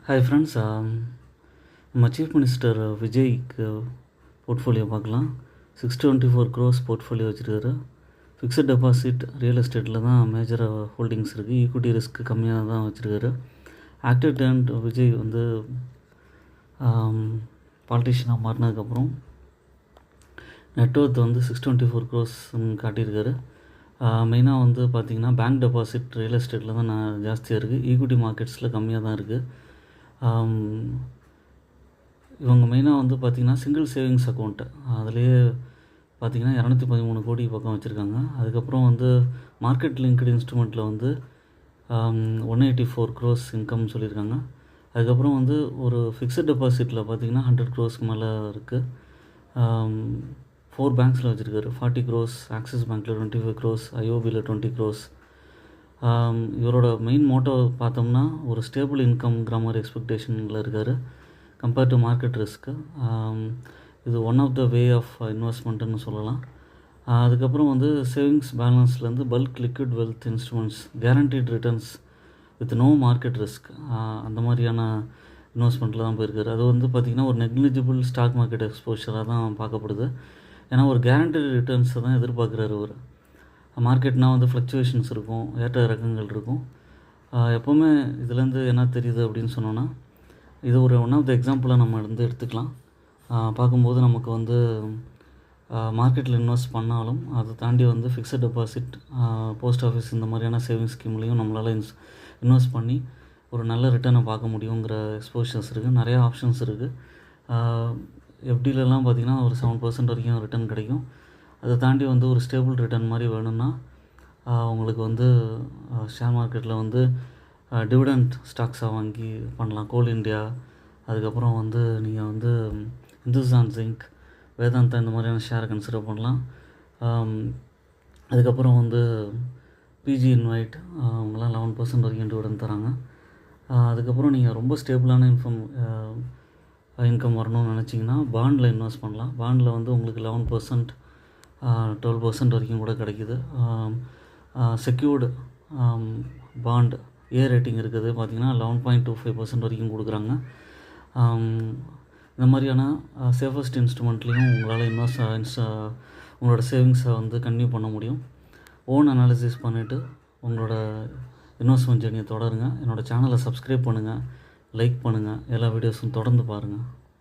Hi friends, நம்ம chief minister விஜய்க்கு portfolio பார்க்கலாம். 624 crores போர்ட்ஃபோலியோ வச்சுருக்காரு. ஃபிக்ஸட் டெபாசிட் ரியல் எஸ்டேட்டில் தான் மேஜராக ஹோல்டிங்ஸ் இருக்குது. ஈக்விட்டி ரிஸ்க் கம்மியாக தான் வச்சுருக்காரு. ஆக்டிவ் டேலண்ட் விஜய் வந்து பாலிட்டிஷியனாக மாறினதுக்கப்புறம் நெட்ஒர்த் வந்து 624 crores காட்டியிருக்காரு. மெயினாக வந்து பார்த்திங்கன்னா பேங்க் டெபாசிட் ரியல் எஸ்டேட்டில் தான் ஜாஸ்தியாக இருக்குது. ஈக்விட்டி மார்க்கெட்ஸில் கம்மியாக தான் இருக்குது. இவங்க மெயினாக வந்து பார்த்திங்கன்னா சிங்கிள் சேவிங்ஸ் அக்கௌண்ட்டு அதுலேயே பார்த்திங்கன்னா 213 கோடி பக்கம் வச்சுருக்காங்க. அதுக்கப்புறம் வந்து மார்க்கெட் லிங்க்டு இன்ஸ்ட்ருமெண்ட்டில் வந்து 184 crores இன்கம் சொல்லியிருக்காங்க. அதுக்கப்புறம் வந்து ஒரு ஃபிக்ஸட் டெபாசிட்டில் பார்த்திங்கன்னா 100 crores மேலே இருக்குது. 4 பேங்க்ஸில் வச்சுருக்காரு. 40 crores ஆக்சிஸ் பேங்க்கில், 25 crores ஐஓபியில், 20 crores. இவரோட மெயின் மோட்டோ பார்த்தோம்னா ஒரு ஸ்டேபிள் இன்கம்ங்கிற மாதிரி எக்ஸ்பெக்டேஷனில் இருக்கார் கம்பேர்ட் டு மார்க்கெட் ரிஸ்க்கு. இது one of the way of இன்வெஸ்ட்மெண்ட்டுன்னு சொல்லலாம். அதுக்கப்புறம் வந்து சேவிங்ஸ் பேலன்ஸ்லேருந்து bulk liquid wealth instruments, guaranteed returns with no market risk, அந்த மாதிரியான இன்வெஸ்ட்மெண்ட்டில் தான் போயிருக்காரு. அது வந்து பார்த்திங்கன்னா ஒரு நெக்லிஜிபிள் ஸ்டாக் மார்க்கெட் எக்ஸ்போஷராக தான் பார்க்கப்படுது. ஏன்னா ஒரு கேரண்டீட் ரிட்டர்ன்ஸை தான் எதிர்பார்க்குறாரு அவர். மார்க்கெட்னால் வந்து ஃப்ளக்சுவேஷன்ஸ் இருக்கும், ஏற்ற இறக்கங்கள் இருக்கும். எப்போவுமே இதுலேருந்து என்ன தெரியுது அப்படின்னு சொன்னோன்னா, இது ஒரு ஒன் ஆஃப் த எக்ஸாம்பிளாக நம்ம எடுத்துக்கலாம். பார்க்கும்போது நமக்கு வந்து மார்க்கெட்டில் இன்வெஸ்ட் பண்ணாலும் அதை தாண்டி வந்து ஃபிக்ஸட் டெபாசிட், போஸ்ட் ஆஃபீஸ் இந்த மாதிரியான சேவிங்ஸ் ஸ்கீம்லேயும் நம்மளால் இன்வெஸ்ட் பண்ணி ஒரு நல்ல ரிட்டர்னை பார்க்க முடியுங்கிற எக்ஸ்போஷர்ஸ் இருக்குது. நிறையா ஆப்ஷன்ஸ் இருக்குது. எஃப்டிலலாம் பார்த்திங்கன்னா ஒரு 7% வரைக்கும் ரிட்டர்ன் கிடைக்கும். அதை தாண்டி வந்து ஒரு ஸ்டேபிள் ரிட்டர்ன் மாதிரி வேணும்னா உங்களுக்கு வந்து ஷேர் மார்க்கெட்டில் வந்து டிவிடெண்ட் ஸ்டாக்ஸாக வாங்கி பண்ணலாம். கோல் இண்டியா, அதுக்கப்புறம் வந்து நீங்கள் வந்து இந்துஸ்தான் ஜிங்க், வேதாந்தா இந்த மாதிரியான ஷேரை கன்சிடர் பண்ணலாம். அதுக்கப்புறம் வந்து பிஜி இன்வைட், அவங்களாம் 11% வரைக்கும் டிவிடெண்ட் தராங்க. அதுக்கப்புறம் நீங்கள் ரொம்ப ஸ்டேபிளான இன்கம் வரணும்னு நினச்சிங்கன்னா பாண்டில் இன்வெஸ்ட் பண்ணலாம். பாண்டில் வந்து உங்களுக்கு 11%, 12% வரைக்கும் கூட கிடைக்கிது. செக்யூர்டு பாண்ட் ஏ ரேட்டிங் இருக்குது பார்த்திங்கன்னா 11.25% வரைக்கும் கொடுக்குறாங்க. இந்த மாதிரியான சேஃபஸ்ட் இன்ஸ்ட்ருமெண்ட்லேயும் உங்களால் உங்களோட சேவிங்ஸை வந்து கன்டினியூ பண்ண முடியும். ஓன் அனாலிசிஸ் பண்ணிவிட்டு உங்களோட இன்வெஸ்ட்மெண்ட் ஜேர்னியை தொடருங்க. என்னோடய சேனலை சப்ஸ்கிரைப் பண்ணுங்கள், லைக் பண்ணுங்கள், எல்லா வீடியோஸும் தொடர்ந்து பாருங்கள்.